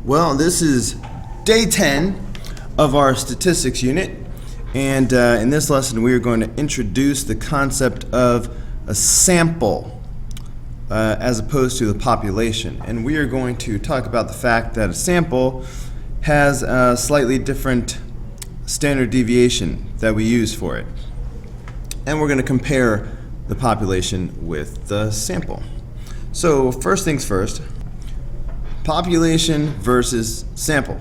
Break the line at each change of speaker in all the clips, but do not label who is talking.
Well, this is day 10 of our statistics unit, and in this lesson we are going to introduce the concept of a sample as opposed to the population. And we are going to talk about the fact that a sample has a slightly different standard deviation that we use for it. And we're going to compare the population with the sample. So first things first, population versus sample.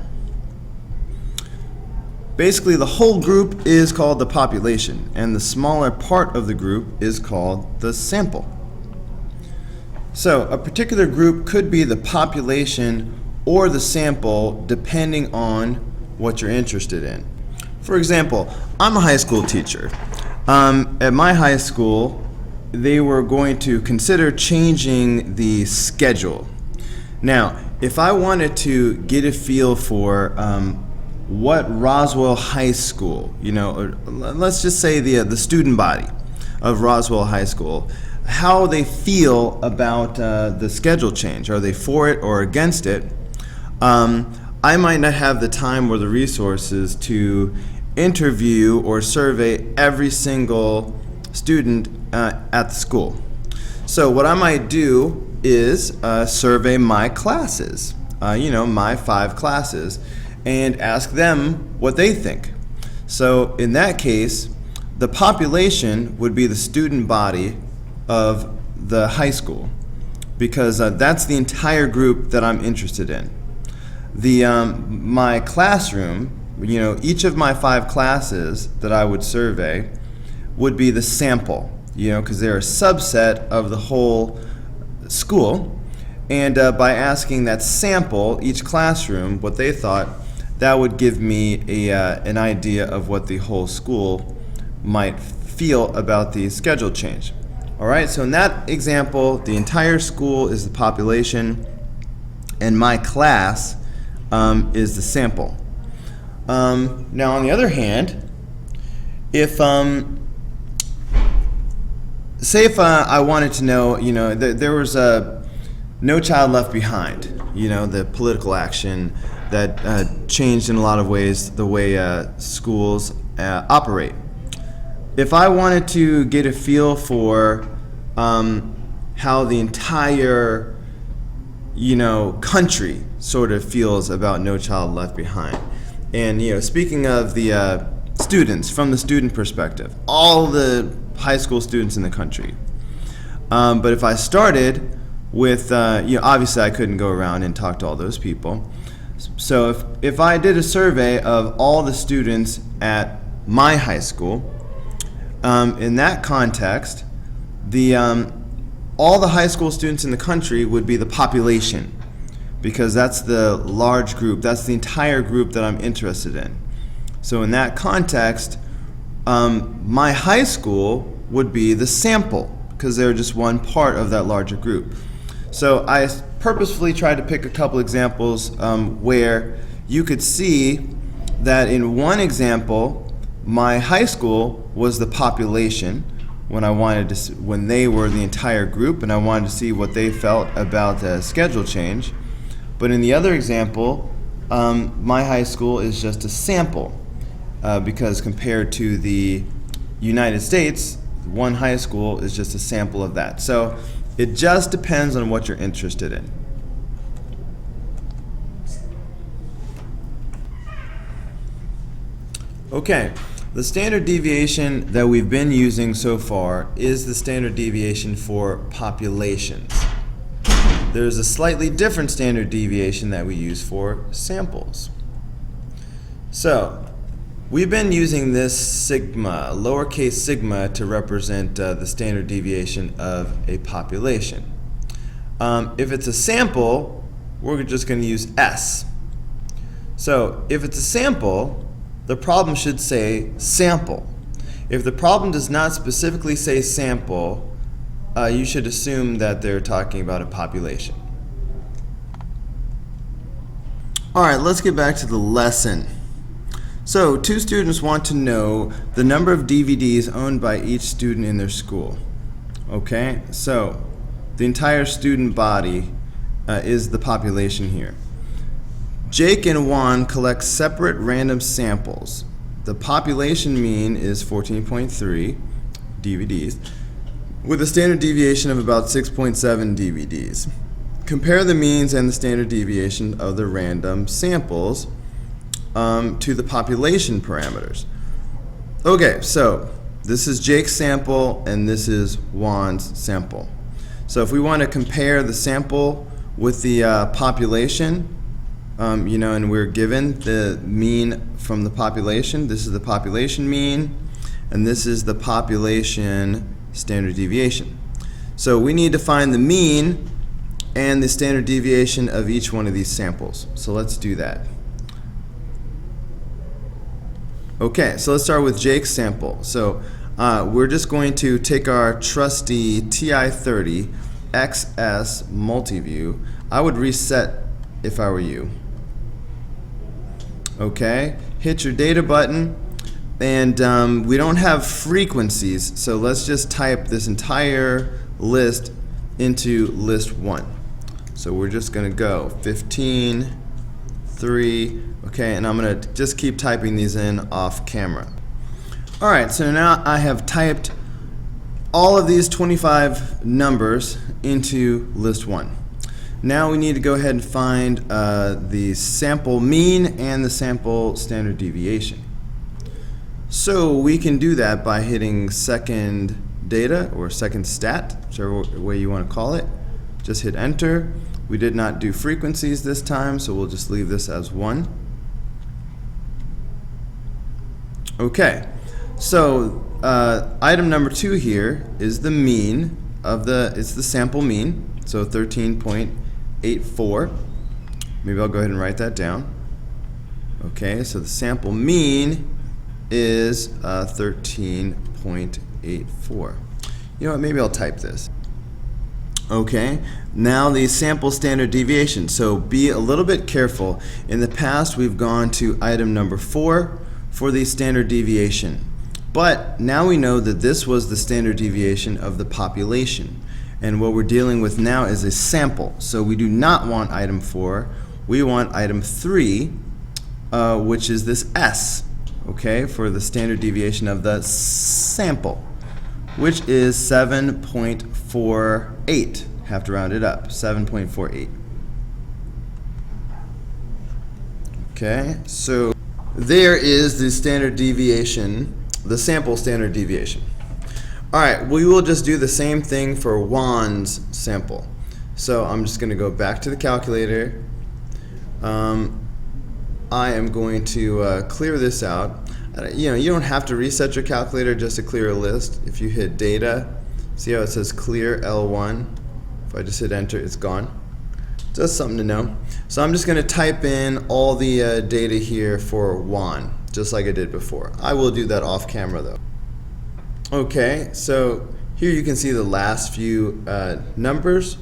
Basically, the whole group is called the population, and the smaller part of the group is called the sample. So a particular group could be the population or the sample depending on what you're interested in. For example, I'm a high school teacher. At my high school, they were going to consider changing the schedule. Now, if I wanted to get a feel for what Roswell High School, or let's just say the student body of Roswell High School, how they feel about the schedule change. Are they for it or against it? I might not have the time or the resources to interview or survey every single student at the school. So what I might do is survey my classes, my 5 classes, and ask them what they think. So in that case, the population would be the student body of the high school, because that's the entire group that I'm interested in. My classroom, each of my 5 classes that I would survey would be the sample, because they're a subset of the whole school. And by asking that sample, each classroom, what they thought, that would give me an idea of what the whole school might feel about the schedule change. All right, so in that example, the entire school is the population, and my class is the sample. Now, on the other hand, if say if I wanted to know, there was No Child Left Behind, the political action that changed in a lot of ways the way schools operate. If I wanted to get a feel for how the entire country sort of feels about No Child Left Behind, and speaking of the students, from the student perspective, all the high school students in the country, but if I started with obviously I couldn't go around and talk to all those people. So if I did a survey of all the students at my high school, in that context, all the high school students in the country would be the population, because that's the large group, that's the entire group that I'm interested in. So in that context, my high school would be the sample, because they're just one part of that larger group. So I purposefully tried to pick a couple examples where you could see that in one example, my high school was the population when they were the entire group, and I wanted to see what they felt about the schedule change. But in the other example, my high school is just a sample, because compared to the United States, one high school is just a sample of that. So it just depends on what you're interested in. Okay, the standard deviation that we've been using so far is the standard deviation for populations. There's a slightly different standard deviation that we use for samples. So we've been using this sigma, lowercase sigma, to represent the standard deviation of a population. If it's a sample, we're just going to use S. So if it's a sample, the problem should say sample. If the problem does not specifically say sample, you should assume that they're talking about a population. All right, let's get back to the lesson. So 2 students want to know the number of DVDs owned by each student in their school. Okay, so the entire student body is the population here. Jake and Juan collect separate random samples. The population mean is 14.3 DVDs, with a standard deviation of about 6.7 DVDs. Compare the means and the standard deviation of the random samples to the population parameters. Okay, so this is Jake's sample and this is Juan's sample. So if we want to compare the sample with the population, and we're given the mean from the population, this is the population mean, and this is the population standard deviation. So we need to find the mean and the standard deviation of each one of these samples. So let's do that. Okay, so let's start with Jake's sample. So we're just going to take our trusty TI-30 XS multiview. I would reset if I were you. Okay, hit your data button, and we don't have frequencies, so let's just type this entire list into list 1. So we're just going to go 15, 3, okay, and I'm going to just keep typing these in off camera. Alright, so now I have typed all of these 25 numbers into list 1. Now we need to go ahead and find the sample mean and the sample standard deviation. So we can do that by hitting second data or second stat, whichever way you want to call it. Just hit enter. We did not do frequencies this time, so we'll just leave this as 1. Okay, so item number 2 here is the mean of it's the sample mean, so 13.84. Maybe I'll go ahead and write that down. Okay, so the sample mean is 13.84. You know what, maybe I'll type this. Okay, now the sample standard deviation. So be a little bit careful. In the past we've gone to item number 4 for the standard deviation. But now we know that this was the standard deviation of the population. And what we're dealing with now is a sample. So we do not want item 4. We want item 3, which is this S, okay, for the standard deviation of the sample, which is 7.48. Have to round it up, 7.48. Okay, so there is the standard deviation, the sample standard deviation. Alright, we will just do the same thing for Juan's sample. So I'm just going to go back to the calculator. I am going to clear this out. You don't have to reset your calculator just to clear a list. If you hit data, see how it says clear L1? If I just hit enter, it's gone. Just something to know. So I'm just going to type in all the data here for Juan, just like I did before. I will do that off camera though. Okay, so here you can see the last few numbers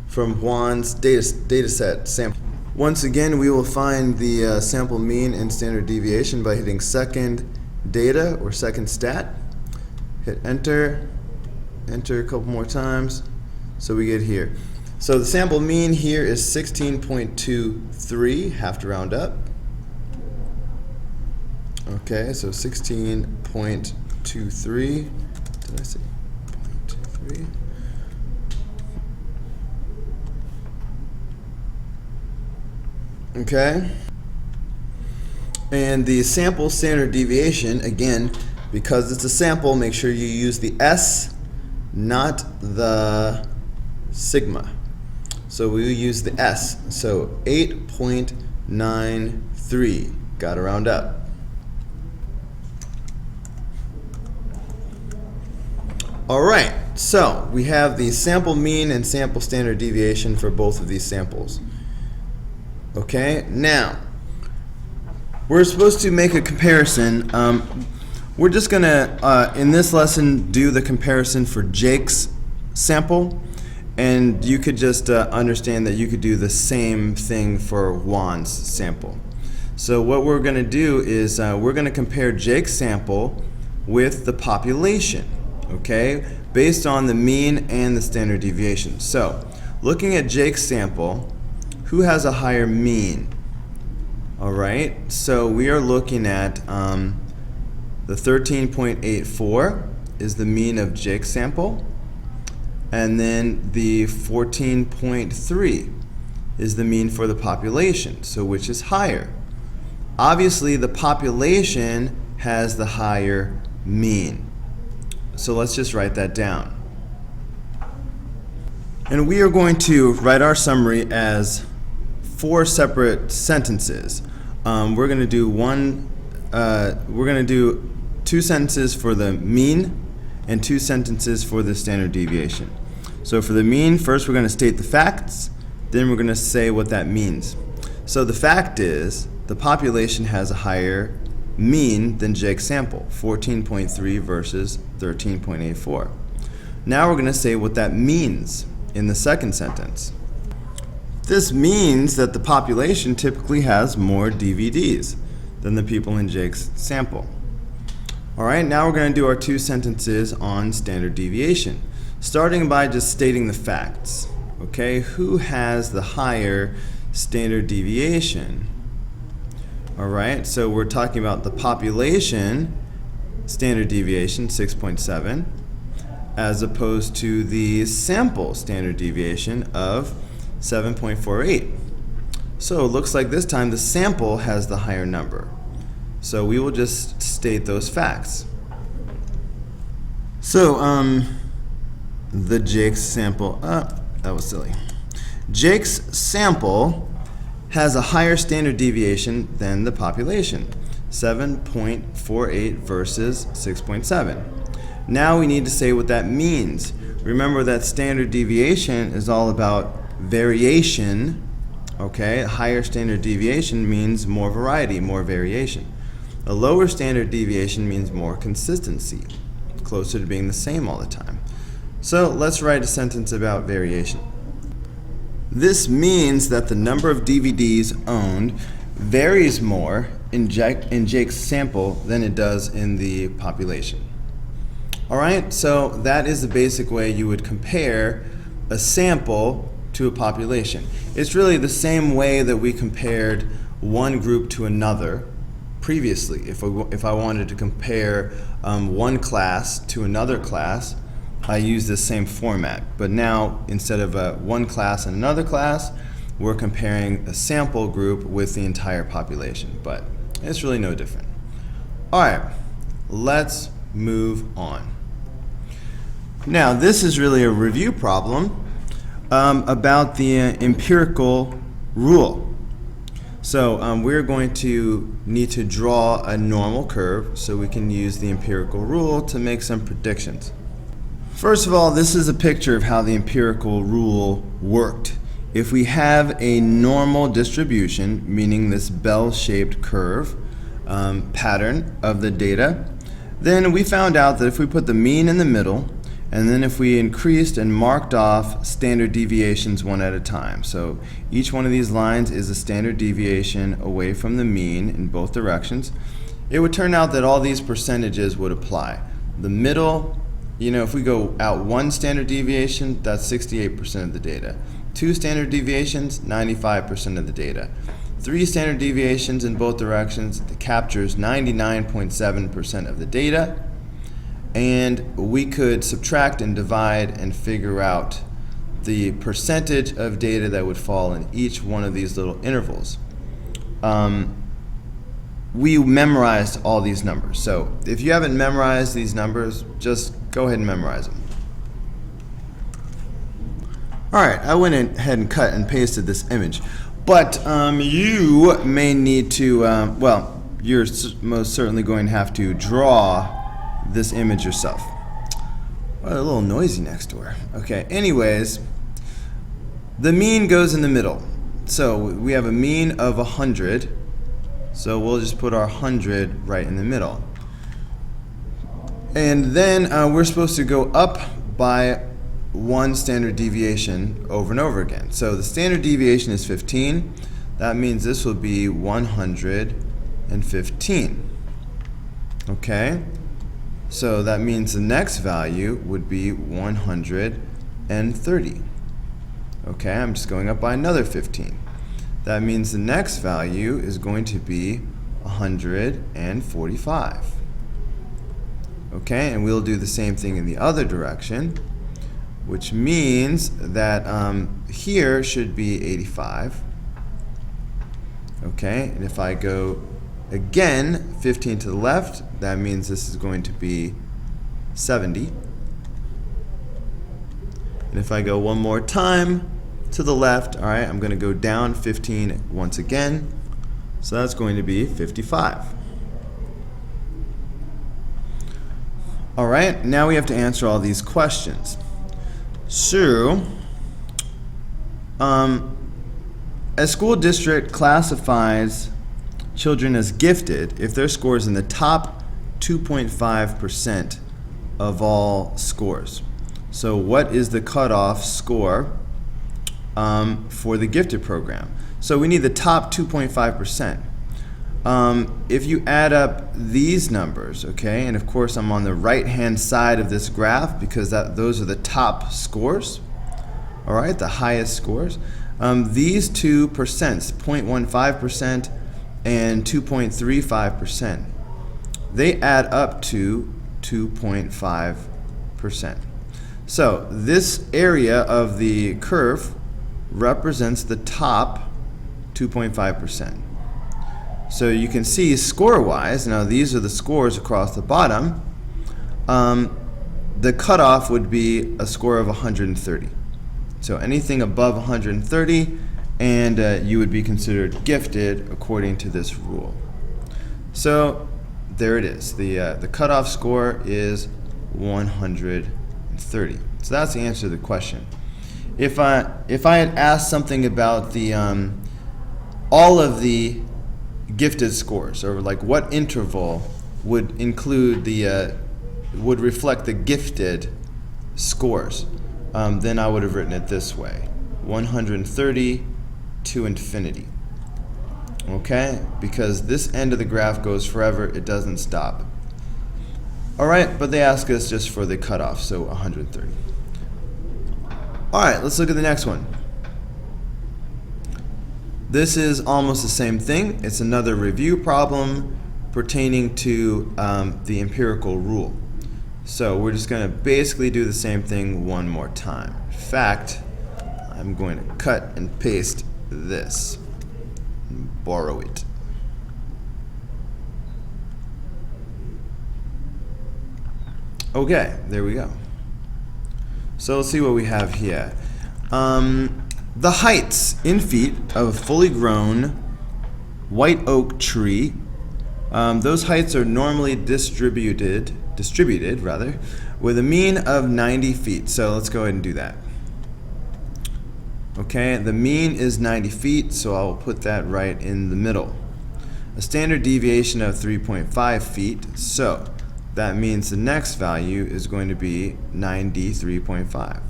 from Juan's data set sample. Once again, we will find the sample mean and standard deviation by hitting second data or second stat. Hit enter, enter a couple more times, so we get here. So the sample mean here is 16.23, have to round up. Okay, so 16.23, did I say 0.23? Okay, and the sample standard deviation, again, because it's a sample, make sure you use the S, not the sigma. So we will use the S, so 8.93, got to round up. Alright, so we have the sample mean and sample standard deviation for both of these samples. Okay, now we're supposed to make a comparison. We're just going to, in this lesson, do the comparison for Jake's sample, and you could just understand that you could do the same thing for Juan's sample. So what we're going to do is we're going to compare Jake's sample with the population, okay, based on the mean and the standard deviation. So looking at Jake's sample, who has a higher mean? All right, so we are looking at the 13.84 is the mean of Jake's sample, and then the 14.3 is the mean for the population. So which is higher? Obviously, the population has the higher mean. So let's just write that down. And we are going to write our summary as 4 separate sentences. We're going to do 2 sentences for the mean and 2 sentences for the standard deviation. So for the mean, first we're going to state the facts, then we're going to say what that means. So the fact is the population has a higher mean than Jake's sample, 14.3 versus 13.84. Now we're going to say what that means in the second sentence. This means that the population typically has more DVDs than the people in Jake's sample. All right, now we're going to do our 2 sentences on standard deviation, starting by just stating the facts. Okay, who has the higher standard deviation? All right, so we're talking about the population standard deviation, 6.7, as opposed to the sample standard deviation of 7.48. So it looks like this time the sample has the higher number. So we will just state those facts. So the Jake's sample, that was silly. Jake's sample has a higher standard deviation than the population, 7.48 versus 6.7. Now we need to say what that means. Remember that standard deviation is all about variation. Okay, a higher standard deviation means more variety, more variation. A lower standard deviation means more consistency, closer to being the same all the time. So let's write a sentence about variation. This means that the number of DVDs owned varies more in Jake's sample than it does in the population. All right, so that is the basic way you would compare a sample to a population. It's really the same way that we compared one group to another previously. If I wanted to compare one class to another class, I use this same format. But now, instead of one class and another class, we're comparing a sample group with the entire population. But it's really no different. All right, let's move on. Now, this is really a review problem about the empirical rule. So we're going to need to draw a normal curve so we can use the empirical rule to make some predictions. First of all, this is a picture of how the empirical rule worked. If we have a normal distribution, meaning this bell-shaped curve pattern of the data, then we found out that if we put the mean in the middle, and then if we increased and marked off standard deviations one at a time. So each one of these lines is a standard deviation away from the mean in both directions. It would turn out that all these percentages would apply. The middle, if we go out 1 standard deviation, that's 68% of the data. 2 standard deviations, 95% of the data. 3 standard deviations in both directions, it captures 99.7% of the data. And we could subtract and divide and figure out the percentage of data that would fall in each one of these little intervals. We memorized all these numbers. So if you haven't memorized these numbers, just go ahead and memorize them. All right, I went ahead and cut and pasted this image. But you may need to, you're most certainly going to have to draw this image yourself. Well, a little noisy next door. Okay, anyways, the mean goes in the middle. So we have a mean of 100. So we'll just put our 100 right in the middle. And then we're supposed to go up by 1 standard deviation over and over again. So the standard deviation is 15. That means this will be 115. Okay? So that means the next value would be 130. Okay, I'm just going up by another 15. That means the next value is going to be 145. Okay, and we'll do the same thing in the other direction, which means that here should be 85. Okay, and if I go again 15 to the left, that means this is going to be 70. And if I go one more time to the left, all right, I'm going to go down 15 once again. So that's going to be 55. All right, now we have to answer all these questions. So, a school district classifies children as gifted if their score is in the top 2.5% of all scores. So what is the cutoff score for the gifted program? So we need the top 2.5%. If you add up these numbers, okay, and of course I'm on the right-hand side of this graph because those are the top scores, all right, the highest scores. These two percents, 0.15% and 2.35%, they add up to 2.5%. So this area of the curve represents the top 2.5%. So you can see score-wise, now these are the scores across the bottom, the cutoff would be a score of 130. So anything above 130, and you would be considered gifted according to this rule. So there it is. The cutoff score is 130. So that's the answer to the question. If I had asked something about the all of the gifted scores, or like what interval would include would reflect the gifted scores, then I would have written it this way: 130 to infinity. Okay, because this end of the graph goes forever, it doesn't stop. All right, but they ask us just for the cutoff, so 130. All right, let's look at the next one. This is almost the same thing. It's another review problem pertaining to the empirical rule. So we're just going to basically do the same thing one more time. In fact, I'm going to cut and paste this and borrow it. Okay, there we go. So let's see what we have here. The heights in feet of a fully grown white oak tree, those heights are normally distributed with a mean of 90 feet. So let's go ahead and do that. Okay, the mean is 90 feet, so I'll put that right in the middle. A standard deviation of 3.5 feet, so that means the next value is going to be 93.5.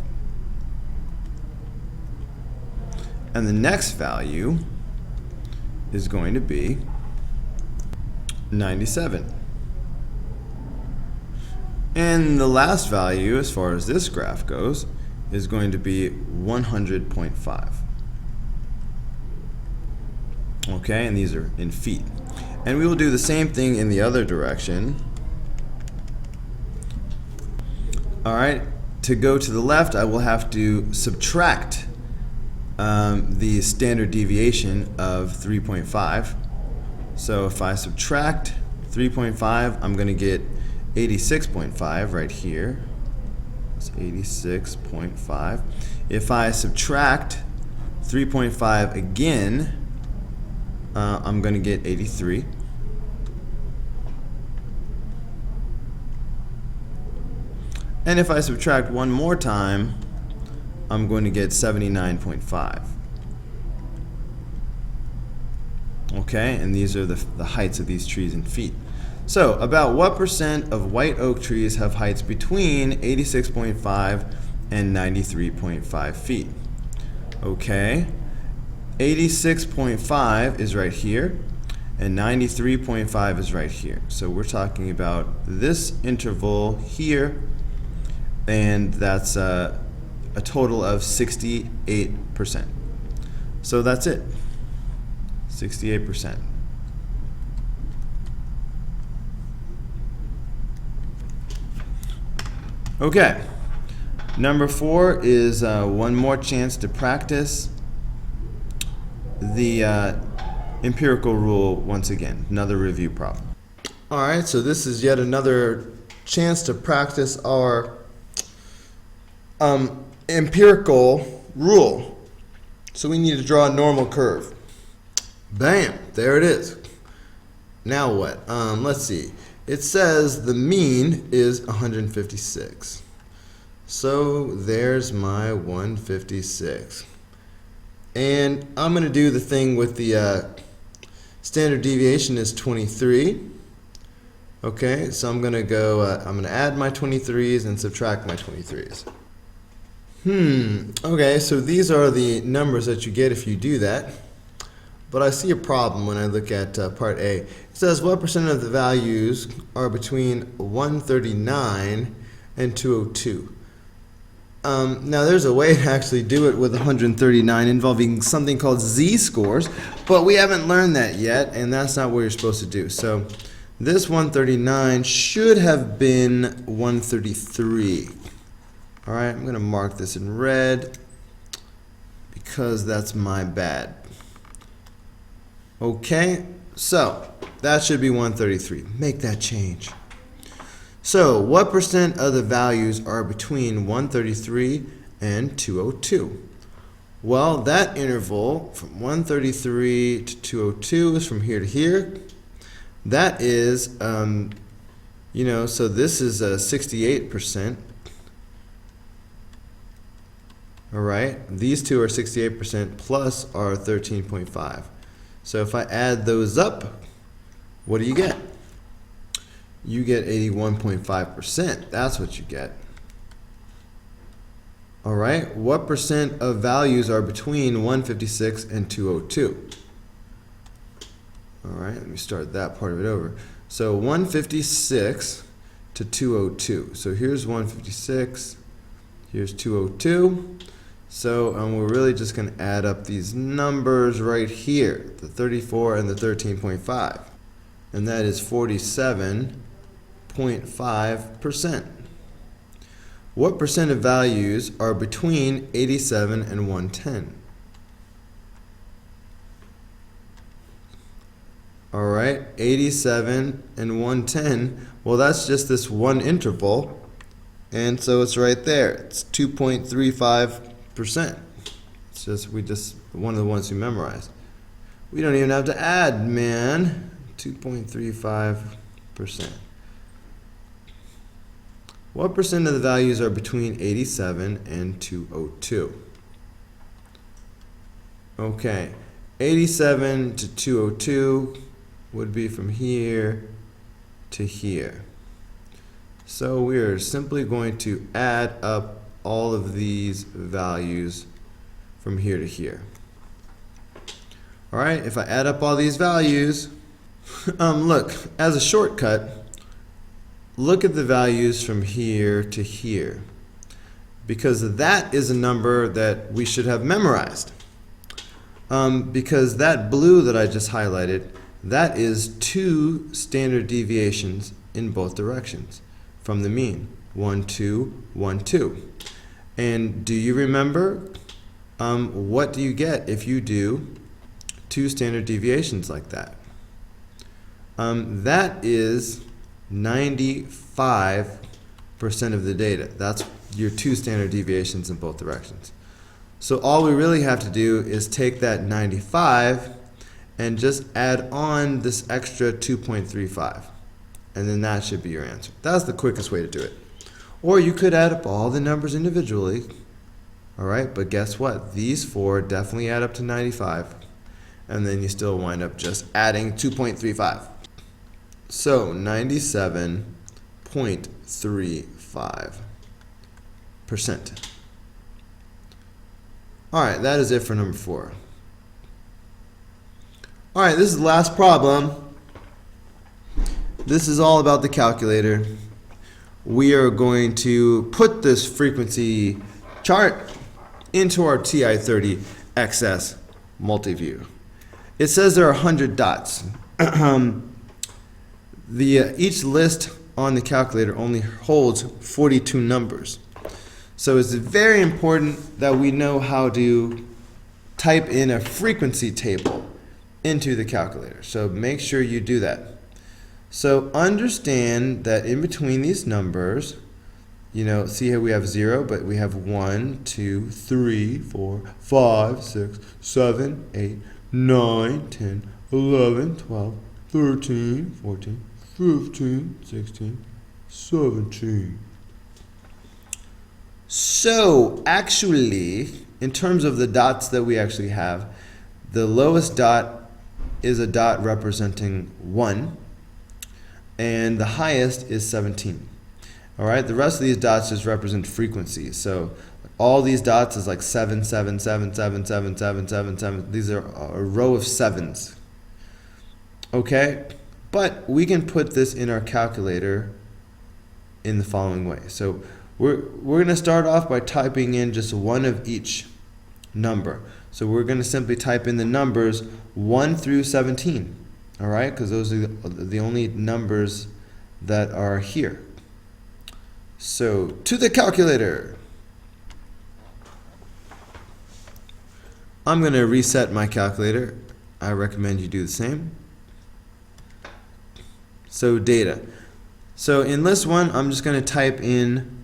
And the next value is going to be 97. And the last value, as far as this graph goes, is going to be 100.5. Okay, and these are in feet. And we will do the same thing in the other direction. All right, to go to the left, I will have to subtract the standard deviation of 3.5. So if I subtract 3.5, I'm going to get 86.5 right here. That's 86.5. If I subtract 3.5 again, I'm going to get 83. And if I subtract one more time, I'm going to get 79.5. Okay, and these are the heights of these trees in feet. So, about what percent of white oak trees have heights between 86.5 and 93.5 feet? Okay, 86.5 is right here, and 93.5 is right here. So we're talking about this interval here, and that's a total of 68%. So that's it. 68%. Okay. Number 4 is one more chance to practice the empirical rule once again. Another review problem. Alright, so this is yet another chance to practice our empirical rule. So we need to draw a normal curve. Bam! There it is. Now what? Let's see. It says the mean is 156. So there's my 156. And I'm going to do the thing with the standard deviation is 23. Okay, so I'm going to go, I'm going to add my 23s and subtract my 23s. Okay, so these are the numbers that you get if you do that. But I see a problem when I look at part A. It says what percent of the values are between 139 and 202? Now there's a way to actually do it with 139 involving something called z-scores, but we haven't learned that yet, and that's not what you're supposed to do. So this 139 should have been 133. All right, I'm going to mark this in red because that's my bad. Okay, so that should be 133. Make that change. So what percent of the values are between 133 and 202? Well, that interval from 133 to 202 is from here to here. That is, so this is 68%. All right, these two are 68% plus are 13.5. So if I add those up, what do you get? You get 81.5%. That's what you get. All right, what percent of values are between 156 and 202? All right, let me start that part of it over. So 156 to 202. So here's 156, here's 202. So we're really just going to add up these numbers right here, the 34 and the 13.5. And that is 47.5%. What percent of values are between 87 and 110? All right, 87 and 110. Well, that's just this one interval. And so it's right there. It's 2.35%. It's just one of the ones we memorized. We don't even have to add, man. 2.35%. What percent of the values are between 87 and 202? Okay, 87 to 202 would be from here to here. So we are simply going to add up all of these values from here to here. All right, if I add up all these values, look, as a shortcut, look at the values from here to here, because that is a number that we should have memorized. Because that blue that I just highlighted, that is 2 standard deviations in both directions from the mean. 1, 2, 1, 2. And do you remember what do you get if you do 2 standard deviations like that? That is 95% of the data. That's your 2 standard deviations in both directions. So all we really have to do is take that 95 and just add on this extra 2.35. And then that should be your answer. That's the quickest way to do it. Or you could add up all the numbers individually. All right, but guess what? These 4 definitely add up to 95. And then you still wind up just adding 2.35. So 97.35%. All right, that is it for number 4. All right, this is the last problem. This is all about the calculator. We are going to put this frequency chart into our TI-30 XS multi-view. it says there are 100 dots. Each list on the calculator only holds 42 numbers. So it's very important that we know how to type in a frequency table into the calculator. So make sure you do that. So understand that in between these numbers, see how we have 0, but we have 1, 2, 3, 4, 5, 6, 7, 8, 9, 10, 11, 12, 13, 14, 15, 16, 17. So actually, in terms of the dots that we actually have, the lowest dot is a dot representing 1, and the highest is 17. All right, the rest of these dots just represent frequencies. So all these dots is like 7, 7, 7, 7, 7, 7, 7, 7. These are a row of 7s. Okay, but we can put this in our calculator in the following way. So we're going to start off by typing in just one of each number. So we're going to simply type in the numbers 1 through 17. All right, because those are the only numbers that are here. So to the calculator. I'm going to reset my calculator. I recommend you do the same. So data. So in list 1, I'm just going to type in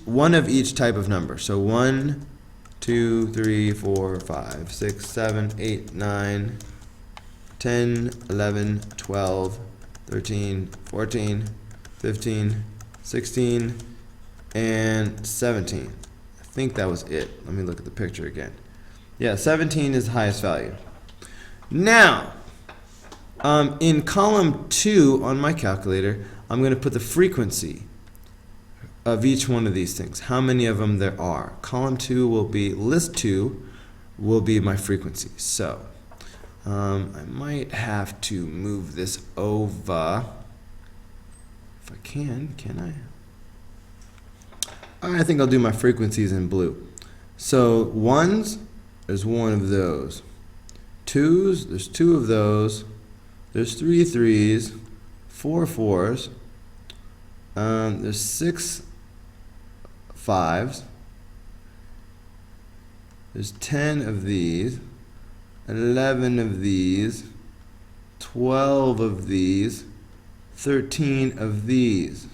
one of each type of number. So 1, 2, 3, 4, 5, 6, 7, 8, 9, 10, 11, 12, 13, 14, 15, 16, and 17. I think that was it. Let me look at the picture again. Yeah, 17 is the highest value. Now, in column 2 on my calculator, I'm going to put the frequency of each one of these things, how many of them there are. Column 2 will be, list 2 will be my frequency. So I might have to move this over. If I can I? I think I'll do my frequencies in blue. So 1s, there's 1 of those. 2s, there's 2 of those. There's 3 3s, 4 4s. There's 6 5s. There's 10 of these, 11 of these, 12 of these, 13 of these.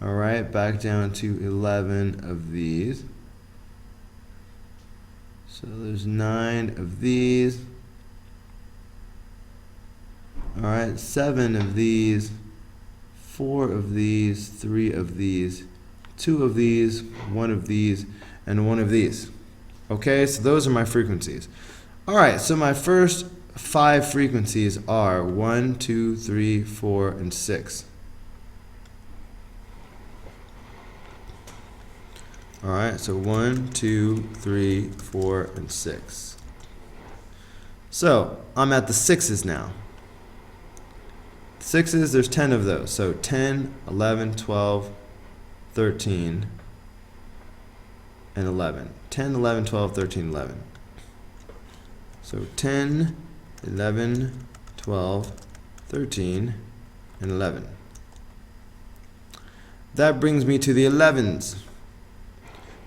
All right, back down to 11 of these. So there's 9 of these. All right, 7 of these, 4 of these, 3 of these, 2 of these, 1 of these, and 1 of these. Okay, so those are my frequencies. All right, so my first 5 frequencies are 1, 2, 3, 4, and 6. All right, so 1, 2, 3, 4, and 6. So I'm at the 6s now. 6s, there's 10 of those. So 10, 11, 12, 13, and 11. 10, 11, 12, 13, 11. So 10, 11, 12, 13, and 11. That brings me to the 11s.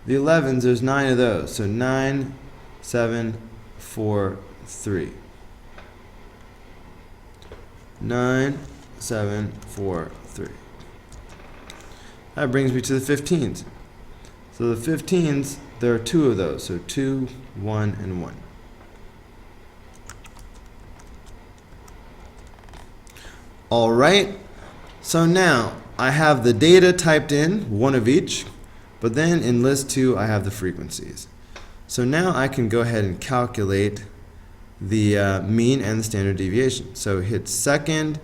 The 11s, there's 9 of those. So 9, 7, 4, 3. 9, 7, 4, 3. That brings me to the 15s. So the 15s, there are 2 of those. So 2, 1, and 1. All right. So now I have the data typed in, 1 of each. But then in list 2, I have the frequencies. So now I can go ahead and calculate the mean and the standard deviation. So hit second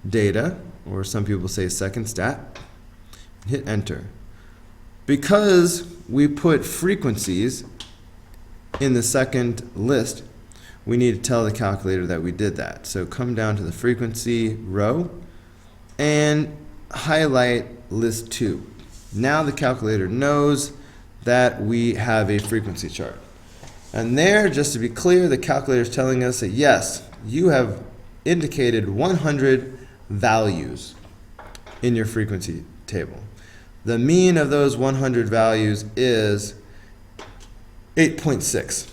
data, or some people say second stat, hit enter. Because we put frequencies in the second list, we need to tell the calculator that we did that. So come down to the frequency row and highlight list 2. Now the calculator knows that we have a frequency chart. And there, just to be clear, the calculator is telling us that yes, you have indicated 100 values in your frequency table. The mean of those 100 values is 8.6.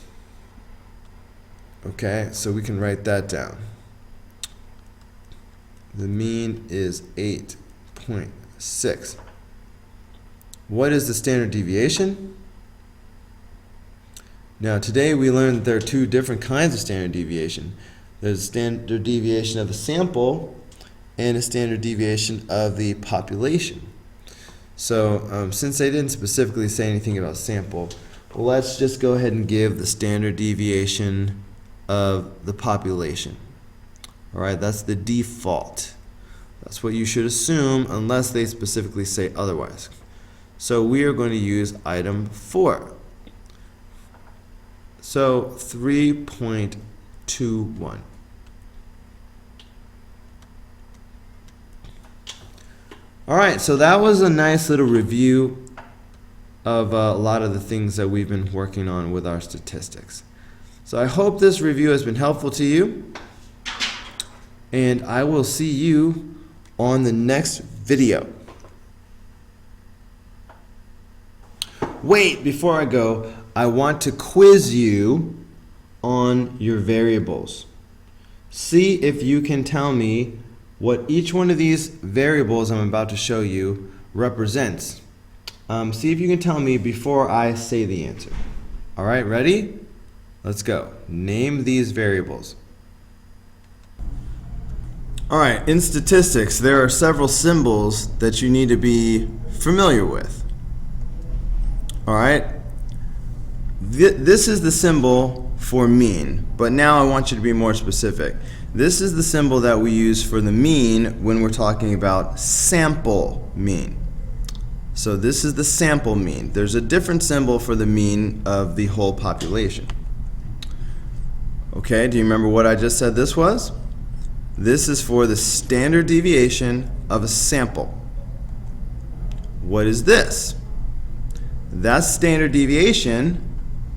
Okay, so we can write that down. The mean is 8.6. What is the standard deviation? Now today we learned that there are two different kinds of standard deviation. There's a standard deviation of the sample and a standard deviation of the population. So since they didn't specifically say anything about sample, let's just go ahead and give the standard deviation of the population. Alright, that's the default. That's what you should assume unless they specifically say otherwise. So we are going to use item 4. So 3.21. Alright, so that was a nice little review of a lot of the things that we've been working on with our statistics. So I hope this review has been helpful to you, and I will see you on the next video. Wait, before I go, I want to quiz you on your variables. See if you can tell me what each one of these variables I'm about to show you represents. See if you can tell me before I say the answer. Alright, ready? Let's go. Name these variables. Alright, in statistics, there are several symbols that you need to be familiar with. Alright? This is the symbol for mean, but now I want you to be more specific. This is the symbol that we use for the mean when we're talking about sample mean. So this is the sample mean. There's a different symbol for the mean of the whole population. Okay, do you remember what I just said this was? This is for the standard deviation of a sample. What is this? That's standard deviation,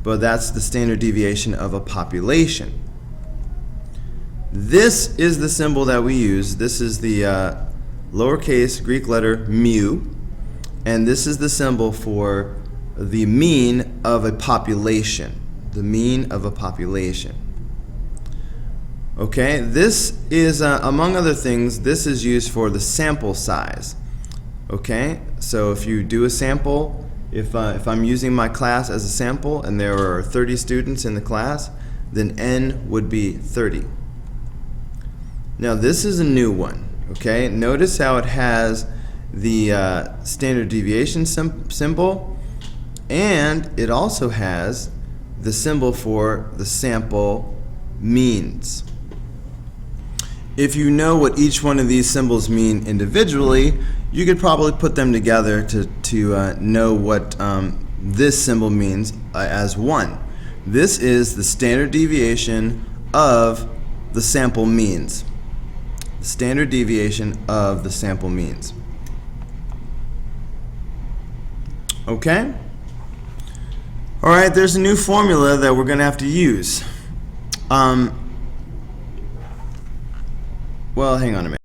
but that's the standard deviation of a population. This is the symbol that we use. This is the lowercase Greek letter mu, and this is the symbol for the mean of a population. The mean of a population. Okay, this is, among other things, this is used for the sample size. Okay, so if you do a sample, if I'm using my class as a sample and there are 30 students in the class, then n would be 30. Now this is a new one. Okay, notice how it has the standard deviation symbol, and it also has the symbol for the sample means. If you know what each one of these symbols mean individually, you could probably put them together to know what this symbol means as one. This is the standard deviation of the sample means. The standard deviation of the sample means. Okay? Alright, there's a new formula that we're going to have to use. Well, hang on a minute.